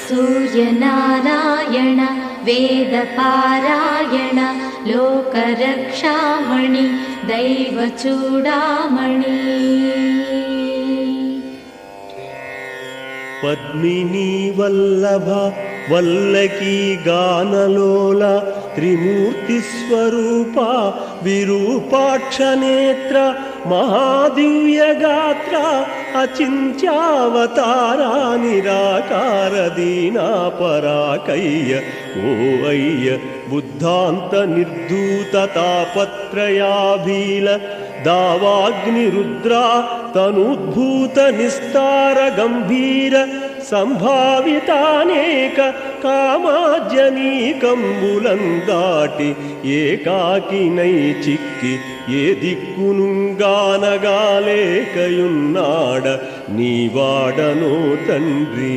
सूर्यनारायण वेदपारायण लोकरक्षामणि दैवचूडामणि पद्मिनी वल्लभ वल्लकी गानलोल त्रिमूर्तिस्वरूपा विरूपाक्षनेत्र महादिव्यगात्र अचिन्त्यावतारा निराकार दीनापराकय्य ओ अय्य बुद्धान्त निर्धूत तापत्रयाभील दावाग्निरुद्रा तनुद्भूत निस्तार गंभीर संभावितानेक कामाज्यनीकंबुलंदाटि ఏకాకినై చిక్కి ఏ దిక్కునుగానగాలేకయున్నాడ నీవాడనో తండ్రి।